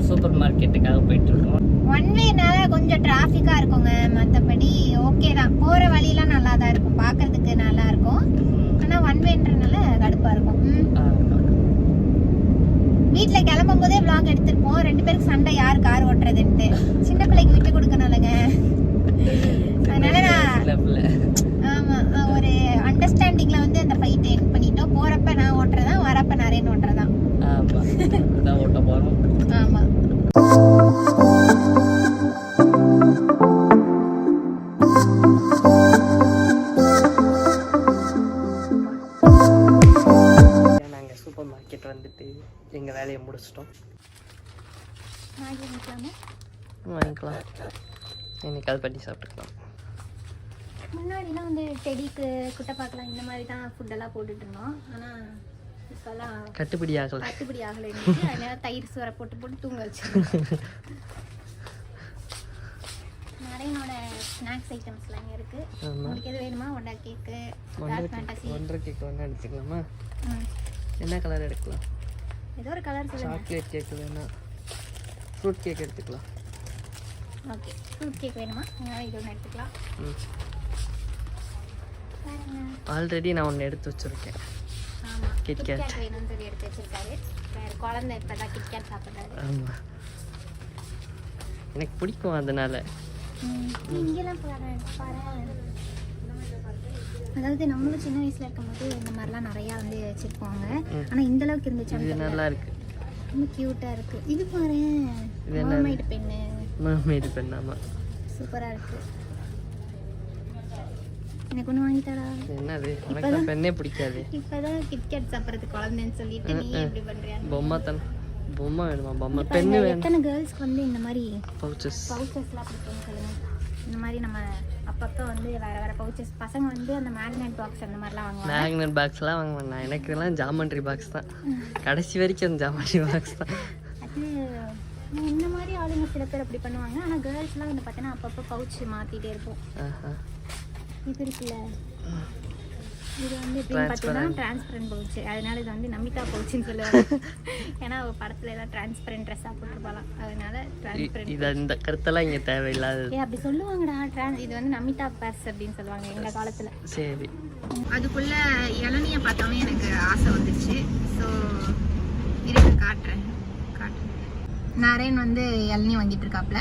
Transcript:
Super மார்க்கெட்டுக்காக போயிட்டு இருக்கோம். One வேனால கொஞ்சம் டிராஃபிக்கா இருக்குங்க, மற்றபடி ஓகே தான். போற வழியெல்லாம் நல்லா தான் இருக்கும், பார்க்கிறதுக்கு நல்லா இருக்கும். ஆனா ஒன் வேன்றனால கடுப்பா இருக்கும். வீட்டுல கிளம்பும் போதே விளாக் எடுத்திருப்போம், 2 பேருக்கு சண்டை யார் கார் ஓட்டுறதுன்ட்டு. சின்ன பிள்ளைக்கு விட்டு கொடுக்கணும்லங்க, அதனால ஆமா ஒரு அண்டர்ஸ்டாண்டிங்ல வந்து அந்த ஃபைட் எண்ட் பண்ணிட்டோம். போறப்ப நான் ஓட்டுறதா, வரப்ப நரேன் ஓட்டுறதா. ஆமா அதான் ஓட்ட போறோம். ஆமா நாங்க சூப்பர் மார்க்கெட் வந்துட்டு எங்க வேலையை முடிச்சிட்டோம். வாங்கிக்கலாம், இன்னைக்கு அது பண்ணி சாப்பிட்டுக்கலாம். முன்னாடிலாம் வந்து செடிக்கு குட்டை பார்க்கலாம் இந்த மாதிரி தான் ஃபுட்டெல்லாம் போட்டுட்டு இருந்தோம். ஆனால் இப்போல்லாம் கட்டுப்படி ஆகலை அதனால தயிர் சோறை போட்டு தூங்க வச்சு. நிறையனோட ஸ்நாக்ஸ் ஐட்டம்ஸ்லாம் இங்கே இருக்குது. உங்களுக்கு எது வேணுமா? ஒண்டா கேக்கு, ஒன்றரை கேக் வேணா எடுத்துக்கலாமா? என்ன கலர் எடுக்கலாம்? ஏதோ ஒரு கலர் சொல்லுங்கள். சாக்லேட் கேக் வேணா, ஃப்ரூட் கேக் எடுத்துக்கலாம். ஓகே, ஃப்ரூட் கேக் வேணுமா? இது ஒன்று எடுத்துக்கலாம். ஆல்ரெடி நான் ஒன்று எடுத்து வச்சுருக்கேன். ஆமாம், கிட்கேட் வேணும்னு சொல்லி எடுத்து வச்சுருக்காரு. வேறு குழந்தை இப்போ தான் கிட்கேட் சாப்பிட்றாரு. ஆமாம், எனக்கு பிடிக்கும் அதனால. இங்கெல்லாம் பாரு, அதாவது நம்மளும் சின்ன வயசுல இருக்கும்போது இந்த மாதிரிலாம் நிறையா வந்து வச்சுருப்பாங்க. ஆனால் இந்த அளவுக்கு இருந்துச்சு. இது நல்லா இருக்கு, ரொம்ப க்யூட்டாக இருக்கு. இது பாரு, மர்மைட் பென்னு. மர்மைட் பென், ஆமாம், சூப்பராக இருக்கு. எனக்கு ஒன்று வாங்கி தரா? என்னது? எனக்கு பெண்ணே பிடிக்காது. இப்போதான் கிட்கேட் சாப்பிட்றதுக்கு குழந்தைன்னு சொல்லிட்டு நீ எப்படி பண்ணுறியா? பொம்மை தானே, பொம்மை வேணுமா? பொம்மை பெண்ணு வேணும். எத்தனை கேர்ள்ஸ்க்கு வந்து இந்த மாதிரி பவுச்சஸ்லாம் பிடிக்கும்னு சொல்லுங்க. இந்த மாதிரி நம்ம அப்பப்போ வந்து வேற வேற பவுச்சஸ். பசங்க வந்து அந்த மேக்னெட் பாக்ஸ் அந்த மாதிரிலாம் வாங்குவாங்க. மேக்னெட் பாக்ஸ்லாம் வாங்க மாட்டேன், எனக்கு இதெல்லாம் ஜாமெண்ட்ரி பாக்ஸ் தான். கடைசி வரைக்கும் அந்த ஜாமெண்ட்ரி பாக்ஸ் தான். அது இந்த மாதிரி ஆளுங்க சில பேர் அப்படி பண்ணுவாங்க. ஆனால் கேர்ள்ஸ்லாம் வந்து பார்த்தீங்கன்னா அப்பப்போ பவுச் மாற்றிட்டே இருப்போம். இது இருக்குல்ல, இது வந்து எப்படின்னு பார்த்தீங்கன்னா டிரான்ஸ்பரண்ட் பவுச். அதனால இது வந்து நமிதா பவுச்சுன்னு சொல்லுவாங்க. ஏன்னா படத்துல எல்லாம் டிரான்ஸ்பரண்ட் ட்ரெஸ்ஸாக போட்டுருப்பாங்க, அதனால டிரான்ஸ்பரண்ட். இந்த கருத்தெல்லாம் இங்கே தேவையில்லாது. அப்படி சொல்லுவாங்கடா, இது வந்து நமிதா பர்ஸ் அப்படின்னு சொல்லுவாங்க எங்கள் காலத்தில். சரி, அதுக்குள்ள இளநியை பார்த்தோன்னே எனக்கு ஆசை வந்துச்சு. ஸோ இருக்கு காட்டுறேன். நரேன் வந்து இளநீ வாங்கிட்டு இருக்காப்ல.